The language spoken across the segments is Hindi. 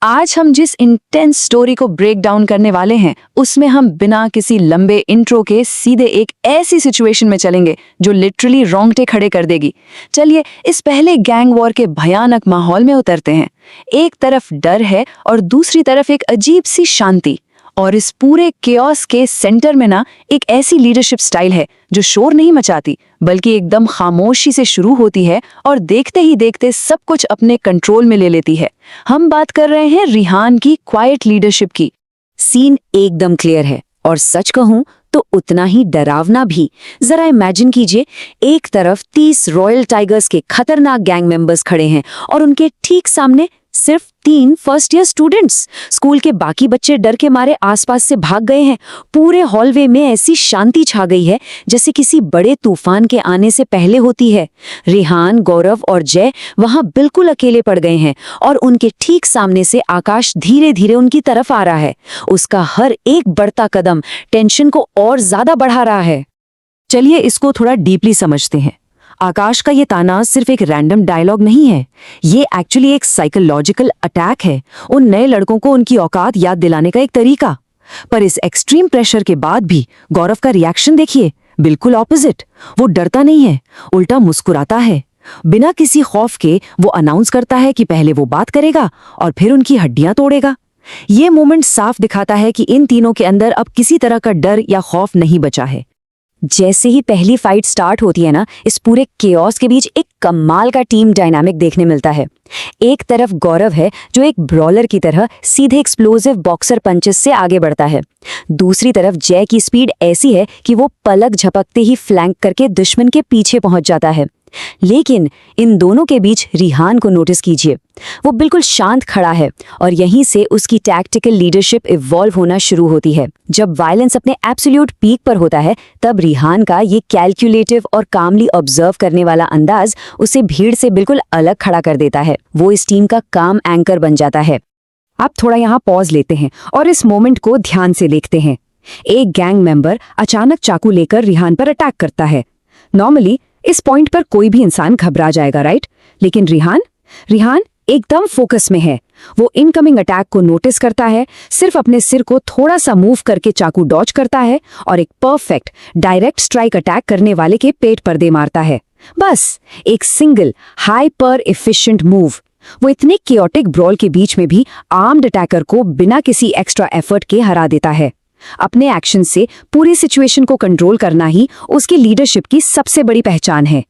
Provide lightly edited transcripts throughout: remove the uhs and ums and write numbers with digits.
आज हम जिस इंटेंस स्टोरी को ब्रेक डाउन करने वाले हैं उसमें हम बिना किसी लंबे इंट्रो के सीधे एक ऐसी सिचुएशन में चलेंगे जो लिटरली रोंगटे खड़े कर देगी। चलिए इस पहले गैंग वॉर के भयानक माहौल में उतरते हैं। एक तरफ डर है और दूसरी तरफ एक अजीब सी शांति। और इस पूरे केओस के सेंटर में ना एक ऐसी लीडरशिप स्टाइल है जो शोर नहीं मचाती बल्कि एकदम खामोशी से शुरू होती है और देखते ही देखते सब कुछ अपने कंट्रोल में ले लेती है। हम बात कर रहे हैं रिहान की क्वाइट लीडरशिप की। सीन एकदम क्लियर है और सच कहूं तो उतना ही डरावना भी। जरा इमेजिन कीजिए, एक तरफ 30 रॉयल टाइगर्स के खतरनाक गैंग मेंबर्स खड़े हैं और उनके ठीक सामने सिर्फ 3 फर्स्ट ईयर स्टूडेंट्स। स्कूल के बाकी बच्चे डर के मारे आसपास से भाग गए हैं। पूरे हॉलवे में ऐसी शांति छा गई है जैसे किसी बड़े तूफान के आने से पहले होती है। रिहान, गौरव और जय वहां बिल्कुल अकेले पड़ गए हैं और उनके ठीक सामने से आकाश धीरे धीरे उनकी तरफ आ रहा है। उसका हर एक बढ़ता कदम टेंशन को और ज्यादा बढ़ा रहा है। चलिए इसको थोड़ा डीपली समझते हैं। आकाश का ये ताना सिर्फ एक रैंडम डायलॉग नहीं है, ये एक्चुअली एक साइकोलॉजिकल अटैक है, उन नए लड़कों को उनकी औकात याद दिलाने का एक तरीका। पर इस एक्सट्रीम प्रेशर के बाद भी गौरव का रिएक्शन देखिए, बिल्कुल ऑपोजिट। वो डरता नहीं है, उल्टा मुस्कुराता है। बिना किसी खौफ के वो अनाउंस करता है कि पहले वो बात करेगा और फिर उनकी हड्डियां तोड़ेगा। ये मोमेंट साफ दिखाता है कि इन तीनों के अंदर अब किसी तरह का डर या खौफ नहीं बचा है। जैसे ही पहली फाइट स्टार्ट होती है ना, इस पूरे केओस के बीच एक कमाल का टीम डायनामिक देखने मिलता है। एक तरफ गौरव है जो एक ब्रॉलर की तरह सीधे एक्सप्लोसिव बॉक्सर पंचेस से आगे बढ़ता है। दूसरी तरफ जय की स्पीड ऐसी है कि वो पलक झपकते ही फ्लैंक करके दुश्मन के पीछे पहुंच जाता है। लेकिन इन दोनों के बीच रिहान को नोटिस कीजिए, वो बिल्कुल शांत खड़ा है और यहीं से उसकी टैक्टिकल लीडरशिप इवॉल्व होना शुरू होती है। जब वायलेंस अपने एब्सोल्यूट पीक पर होता है तब रिहान का ये कैलकुलेटिव और कामली ऑब्जर्व करने वाला अंदाज उसे भीड़ से बिल्कुल अलग खड़ा कर देता है। वो इस टीम का काम एंकर बन जाता है। आप थोड़ा यहाँ पॉज लेते हैं और इस मोमेंट को ध्यान से देखते हैं। एक गैंग मेंबर अचानक चाकू लेकर रिहान पर अटैक करता है। नॉर्मली इस पॉइंट पर कोई भी इंसान घबरा जाएगा, राइट? लेकिन रिहान एकदम फोकस में है। वो इनकमिंग अटैक को नोटिस करता है, सिर्फ अपने सिर को थोड़ा सा मूव करके चाकू डॉज करता है और एक परफेक्ट डायरेक्ट स्ट्राइक अटैक करने वाले के पेट पर दे मारता है। बस एक सिंगल हाइपर एफिशिएंट मूव। वो इतने केओटिक ब्रॉल के बीच में भी आर्म्ड अटैकर को बिना किसी एक्स्ट्रा एफर्ट के हरा देता है। अपने एक्शन से पूरी सिचुएशन को कंट्रोल करना ही उसकी लीडरशिप की सबसे बड़ी पहचान है।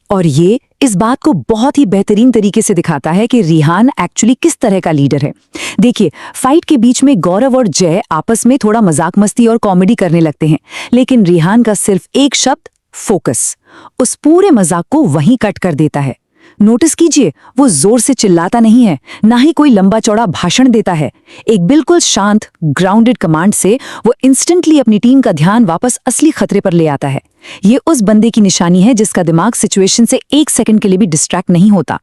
और ये इस बात को बहुत ही बेहतरीन तरीके से दिखाता है कि रिहान एक्चुअली किस तरह का लीडर है। देखिए, फाइट के बीच में गौरव और जय आपस में थोड़ा मजाक मस्ती और कॉमेडी करने लगते हैं, लेकिन रिहान का सिर्फ एक शब्द फोकस उस पूरे मजाक को वहीं कट कर देता है। नोटिस कीजिए, वो जोर से चिल्लाता नहीं है, ना ही कोई लंबा चौड़ा भाषण देता है। एक बिल्कुल शांत ग्राउंडेड कमांड से वो इंस्टेंटली अपनी टीम का ध्यान वापस असली खतरे पर ले आता है। ये उस बंदे की निशानी है जिसका दिमाग सिचुएशन से एक सेकंड के लिए भी डिस्ट्रैक्ट नहीं होता।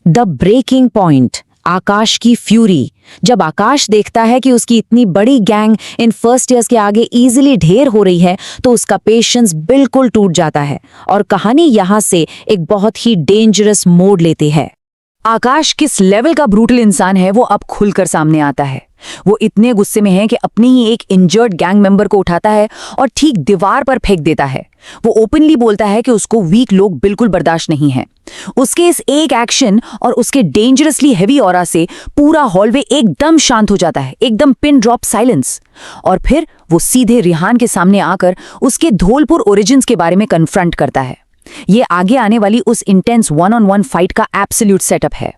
द ब्रेकिंग पॉइंट, आकाश की फ्यूरी। जब आकाश देखता है कि उसकी इतनी बड़ी गैंग इन फर्स्ट ईयर्स के आगे इजीली ढेर हो रही है तो उसका पेशेंस बिल्कुल टूट जाता है और कहानी यहां से एक बहुत ही डेंजरस मोड़ लेती है। आकाश किस लेवल का ब्रूटल इंसान है वो अब खुलकर सामने आता है। वो इतने गुस्से में है कि अपनी ही एक इंजर्ड गैंग मेंबर को उठाता है और ठीक दीवार पर फेंक देता है। वो ओपनली बोलता है कि उसको वीक लोग बिल्कुल बर्दाश्त नहीं है। उसके इस एक एक्शन और उसके डेंजरसली हेवी ऑरा से पूरा हॉलवे एकदम शांत हो जाता है, एकदम पिन ड्रॉप साइलेंस। और फिर वो सीधे रिहान के सामने आकर उसके धौलपुर ओरिजिन्स के बारे में कन्फ्रंट करता है। ये आगे आने वाली उस इंटेंस 1-on-1 फाइट का एब्सोल्यूट सेटअप है।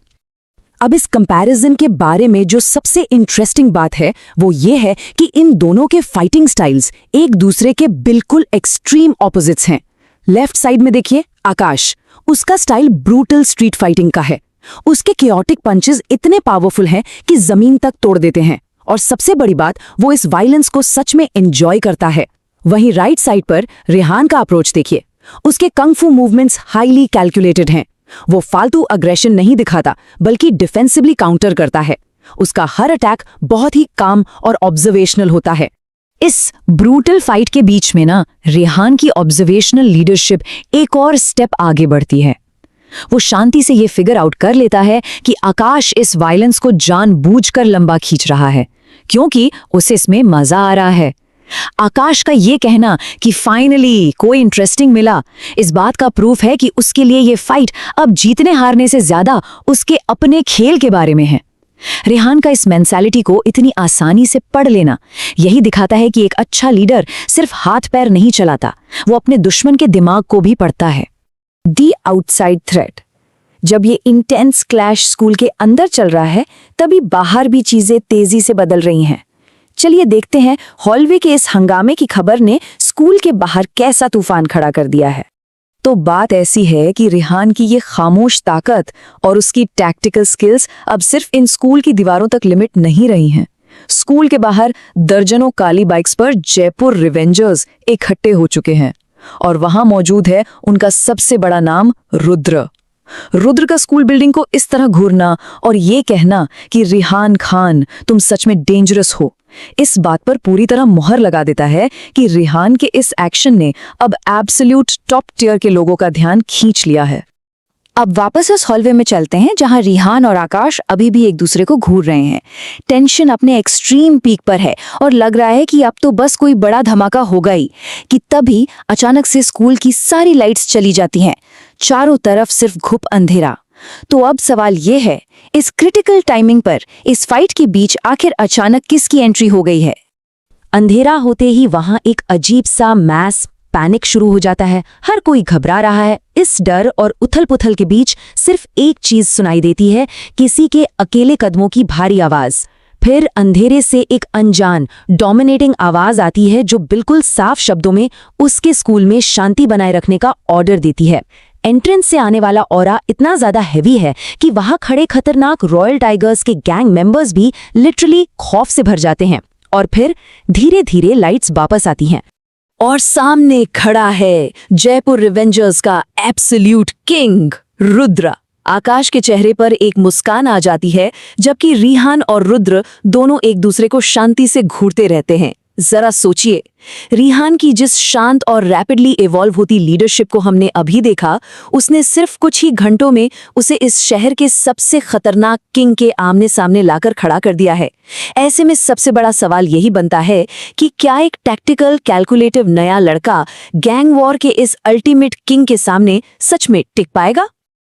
अब इस कंपैरिजन के बारे में जो सबसे इंटरेस्टिंग बात है वो ये है कि इन दोनों के फाइटिंग स्टाइल्स एक दूसरे के बिल्कुल एक्सट्रीम ऑपोजिट्स हैं। लेफ्ट साइड में देखिए आकाश, उसका स्टाइल ब्रूटल स्ट्रीट फाइटिंग का है। उसके केओटिक पंचेस इतने पावरफुल हैं कि जमीन तक तोड़ देते हैं और सबसे बड़ी बात, वो इस वायलेंस को सच में एंजॉय करता है। वहीं राइट साइड पर रिहान का अप्रोच देखिए, उसके कंग-फू मूवमेंट्स हाईली कैलकुलेटेड हैं। वो फालतू अग्रेशन नहीं दिखाता बल्कि डिफेंसिवली काउंटर करता है। उसका हर अटैक बहुत ही काम और ऑब्जर्वेशनल होता है। इस ब्रूटल फाइट के बीच में ना रिहान की ऑब्जर्वेशनल लीडरशिप एक और स्टेप आगे बढ़ती है। वो शांति से ये फिगर आउट कर लेता है कि आकाश इस वायलेंस को जानबूझकर लंबा खींच रहा है, क्योंकि उसे इसमें मजा आ रहा है। आकाश का ये कहना कि फाइनली कोई इंटरेस्टिंग मिला, इस बात का प्रूफ है कि उसके लिए ये फाइट अब जीतने हारने से ज्यादा उसके अपने खेल के बारे में है। रेहान का इस मेंटालिटी को इतनी आसानी से पढ़ लेना यही दिखाता है कि एक अच्छा लीडर सिर्फ हाथ पैर नहीं चलाता, वो अपने दुश्मन के दिमाग को भी पढ़ता है। The outside threat. जब ये इंटेंस क्लैश स्कूल के अंदर चल रहा है, तभी बाहर भी चीजें तेजी से बदल रही हैं। चलिए देखते हैं हॉलवे के इस हंगामे की खबर ने स्कूल के बाहर कैसा तूफान खड़ा कर दिया है। तो बात ऐसी है कि रेहान की ये खामोश ताकत और उसकी टैक्टिकल स्किल्स अब सिर्फ इन स्कूल की दीवारों तक लिमिट नहीं रही हैं। स्कूल के बाहर दर्जनों काली बाइक्स पर जयपुर रिवेंजर्स इकट्ठे हो चुके हैं और वहां मौजूद है उनका सबसे बड़ा नाम रुद्र। रुद्र का स्कूल बिल्डिंग को इस तरह घूरना और ये कहना कि रेहान खान तुम सच में डेंजरस हो, इस बात पर पूरी तरह मुहर लगा देता है कि रेहान के इस एक्शन ने अब एब्सोल्यूट टॉप टियर के लोगों का ध्यान खींच लिया है। अब वापस उस हॉलवे में चलते हैं जहां रेहान और आकाश अभी भी एक दूसरे को घूर रहे हैं। टेंशन अपने एक्सट्रीम पीक पर है और लग रहा है कि अब तो बस कोई बड़ा धमाका होगा ही, कि तभी अचानक से स्कूल की सारी लाइट्स चली जाती हैं। चारों तरफ सिर्फ घुप अंधेरा। तो अब सवाल ये है, इस क्रिटिकल टाइमिंग पर इस फाइट के बीच आखिर अचानक किसकी एंट्री हो गई है? अंधेरा होते ही वहां एक अजीब सा मैस पैनिक शुरू हो जाता है। हर कोई घबरा रहा है। इस डर और उथल-पुथल के बीच सिर्फ एक चीज सुनाई देती है, किसी के अकेले कदमों की भारी आवाज। फिर अंधेरे से एक अनजान डोमिनेटिंग आवाज आती है जो बिल्कुल साफ शब्दों में उसके स्कूल में शांति बनाए रखने का ऑर्डर देती है। एंट्रेंस से आने वाला ऑरा इतना ज्यादा हैवी है कि वहां खड़े खतरनाक रॉयल टाइगर्स के गैंग मेंबर्स भी लिटरली खौफ से भर जाते हैं। और फिर धीरे धीरे लाइट्स वापस आती हैं और सामने खड़ा है जयपुर रिवेंजर्स का एब्सोल्यूट किंग रुद्र। आकाश के चेहरे पर एक मुस्कान आ जाती है, जबकि रेहान और रुद्र दोनों एक दूसरे को शांति से घूरते रहते हैं। जरा सोचिए, रेहान की जिस शांत और रैपिडली इवॉल्व होती लीडरशिप को हमने अभी देखा, उसने सिर्फ कुछ ही घंटों में उसे इस शहर के सबसे खतरनाक किंग के आमने सामने लाकर खड़ा कर दिया है। ऐसे में सबसे बड़ा सवाल यही बनता है कि क्या एक टैक्टिकल कैलकुलेटिव नया लड़का गैंग वॉर के इस अल्टीमेट किंग के सामने सच में टिक पाएगा?